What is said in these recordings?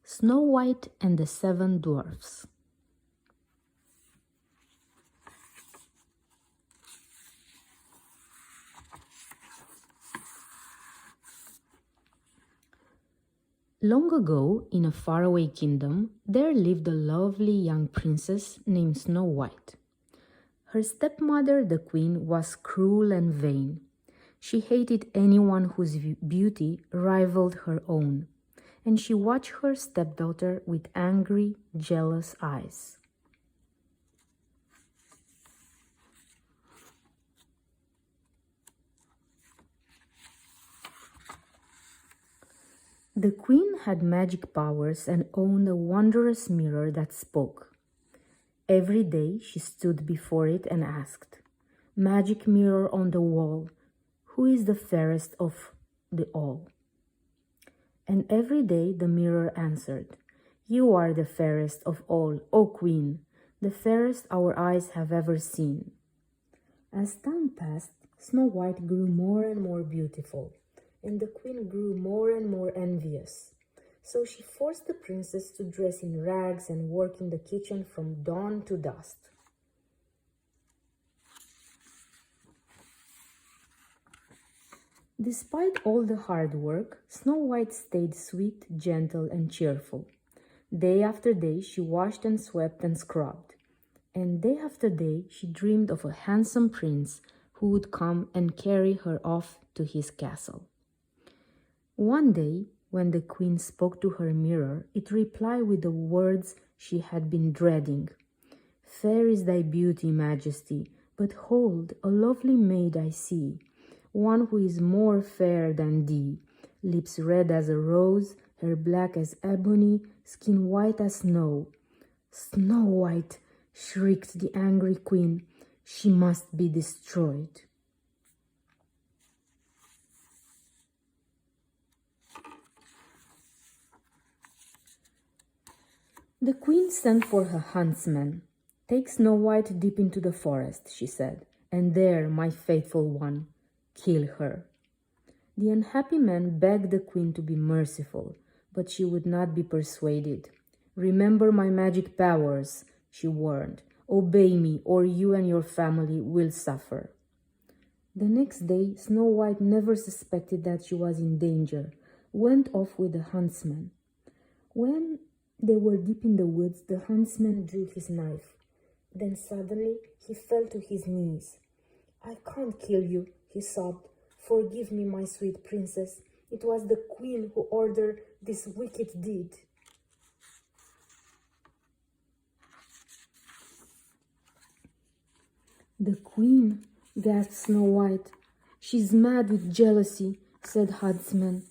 Snow White and the Seven Dwarfs. Long ago, in a faraway kingdom, there lived a lovely young princess named Snow White. Her stepmother, the queen, was cruel and vain. She hated anyone whose beauty rivaled her own, and she watched her stepdaughter with angry, jealous eyes. The queen had magic powers and owned a wondrous mirror that spoke. Every day she stood before it and asked, "Magic mirror on the wall, who is the fairest of the all?" And every day the mirror answered, "You are the fairest of all, O queen, the fairest our eyes have ever seen." As time passed, Snow White grew more and more beautiful, and the queen grew more and more envious. So she forced the princess to dress in rags and work in the kitchen from dawn to dusk. Despite all the hard work, Snow White stayed sweet, gentle, and cheerful. Day after day, she washed and swept and scrubbed. And day after day, she dreamed of a handsome prince who would come and carry her off to his castle. One day, when the queen spoke to her mirror, it replied with the words she had been dreading. "Fair is thy beauty, Majesty, but hold, a lovely maid I see, one who is more fair than thee, lips red as a rose, hair black as ebony, skin white as snow." "Snow White!" shrieked the angry queen. "She must be destroyed." The queen sent for her huntsman. "Take Snow White deep into the forest," she said, "and there, my faithful one, kill her." The unhappy man begged the queen to be merciful, but she would not be persuaded. "Remember my magic powers," she warned. "Obey me, or you and your family will suffer." The next day, Snow White never suspected that she was in danger, went off with the huntsman. When they were deep in the woods, the huntsman drew his knife. Then suddenly he fell to his knees. "I can't kill you," he sobbed. "Forgive me, my sweet princess. It was the queen who ordered this wicked deed." "The queen," gasped Snow White. "She's mad with jealousy," said Huntsman.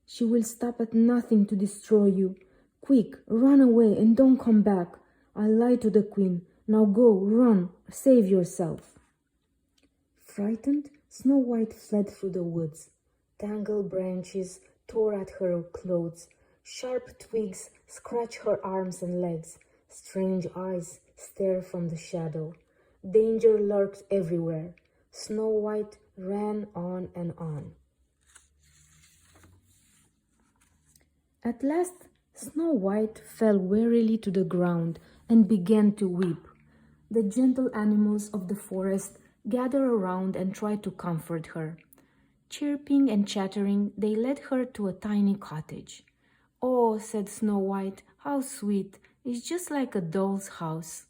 "She will stop at nothing to destroy you. Quick, run away and don't come back. I lied to the queen. Now go, run, save yourself." Frightened, Snow White fled through the woods. Tangled branches tore at her clothes. Sharp twigs scratched her arms and legs. Strange eyes stared from the shadow. Danger lurked everywhere. Snow White ran on and on. At last, Snow White fell wearily to the ground and began to weep. The gentle animals of the forest gathered around and tried to comfort her. Chirping and chattering, they led her to a tiny cottage. "Oh," said Snow White, "how sweet! It's just like a doll's house."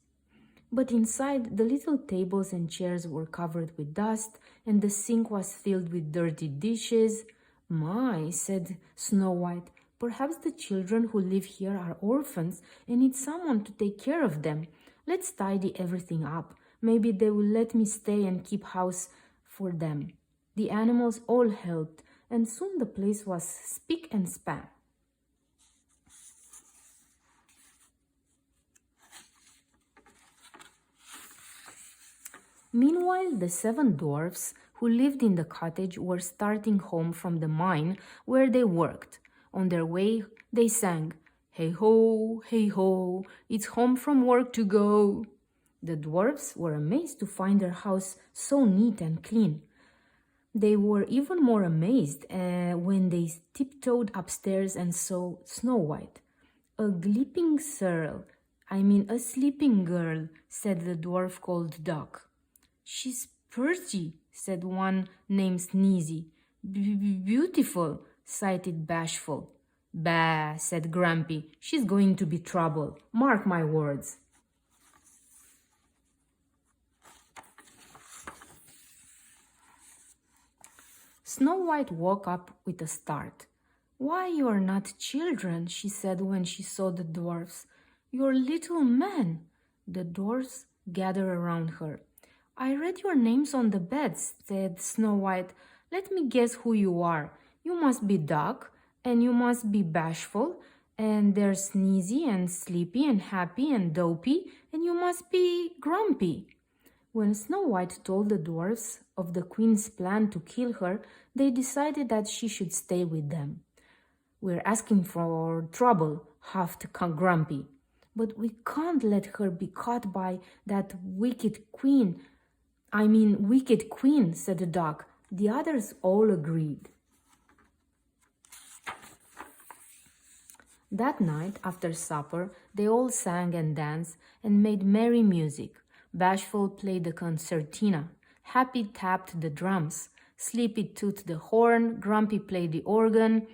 But inside, the little tables and chairs were covered with dust, and the sink was filled with dirty dishes. "My," said Snow White, "perhaps the children who live here are orphans and need someone to take care of them. Let's tidy everything up. Maybe they will let me stay and keep house for them." The animals all helped, and soon the place was spick and span. Meanwhile, the seven dwarfs who lived in the cottage were starting home from the mine where they worked. On their way, they sang, hey ho, it's home from work to go." The dwarfs were amazed to find their house so neat and clean. They were even more amazed when they tiptoed upstairs and saw Snow White. A sleeping girl, said the dwarf called Duck. She's pretty, said one named Sneezy. Beautiful, cited Bashful. Bah, said Grumpy. She's going to be trouble. Mark my words. Snow White woke up with a start. Why, you are not children, she said when she saw the dwarfs. You're little men. The dwarfs gathered around her. I read your names on the beds, said Snow White. Let me guess who you are. You must be Duck, and you must be Bashful, and there's Sneezy and Sleepy and Happy and Dopey, and you must be Grumpy. When Snow White told the dwarfs of the queen's plan to kill her, they decided that she should stay with them. We're asking for trouble, huffed Grumpy. But we can't let her be caught by that wicked queen, said the Duck. The others all agreed. That night, after supper, they all sang and danced and made merry music. Bashful played the concertina. Happy tapped the drums. Sleepy toot the horn. Grumpy played the organ.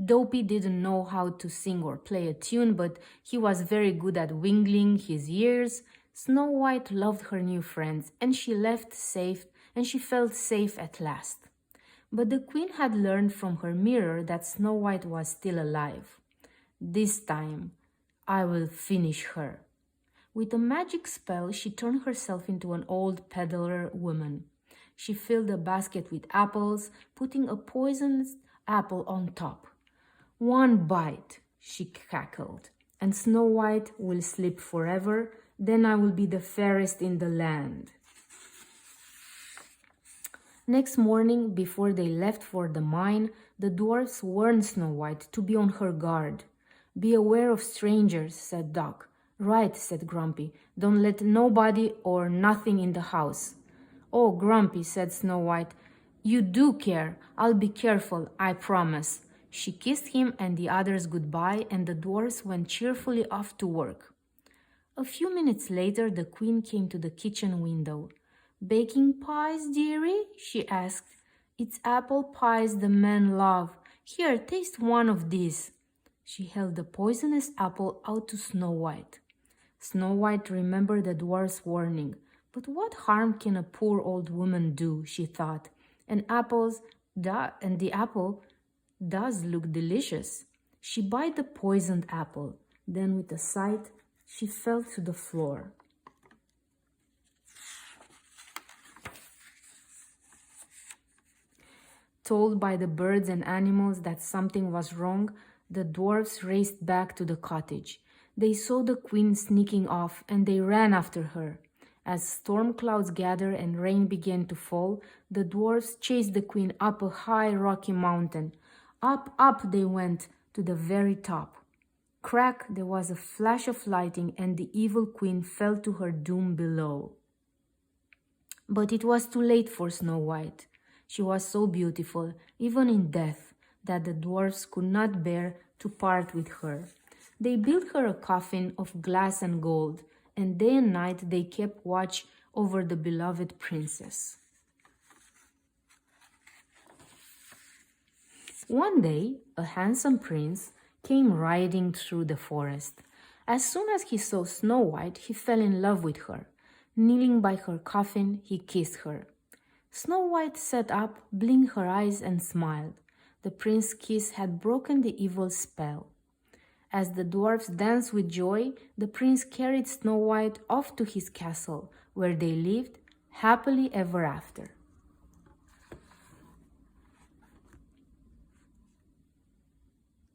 Dopey didn't know how to sing or play a tune, but he was very good at wiggling his ears. Snow White loved her new friends, and she felt safe at last. But the queen had learned from her mirror that Snow White was still alive. This time, I will finish her. With a magic spell, she turned herself into an old peddler woman. She filled a basket with apples, putting a poisoned apple on top. One bite, she cackled, and Snow White will sleep forever. Then I will be the fairest in the land. Next morning, before they left for the mine, the dwarfs warned Snow White to be on her guard. Be aware of strangers, said Duck. Right, said Grumpy. Don't let nobody or nothing in the house. Oh, Grumpy, said Snow White. You do care. I'll be careful, I promise. She kissed him and the others goodbye, and the dwarfs went cheerfully off to work. A few minutes later, the queen came to the kitchen window. Baking pies, dearie? She asked. It's apple pies the men love. Here, taste one of these. She held the poisonous apple out to Snow White. Snow White remembered the dwarf's warning. But what harm can a poor old woman do, she thought. And the apple does look delicious. She bit the poisoned apple. Then with a sigh, she fell to the floor. Told by the birds and animals that something was wrong, the dwarfs raced back to the cottage. They saw the queen sneaking off, and they ran after her. As storm clouds gathered and rain began to fall, the dwarfs chased the queen up a high rocky mountain. Up they went to the very top. Crack, there was a flash of lightning, and the evil queen fell to her doom below. But it was too late for Snow White. She was so beautiful, even in death, that the dwarfs could not bear to part with her. They built her a coffin of glass and gold, and day and night they kept watch over the beloved princess. One day, a handsome prince came riding through the forest. As soon as he saw Snow White, he fell in love with her. Kneeling by her coffin, he kissed her. Snow White sat up, blinked her eyes, and smiled. The prince's kiss had broken the evil spell. As the dwarfs danced with joy, the prince carried Snow White off to his castle, where they lived happily ever after.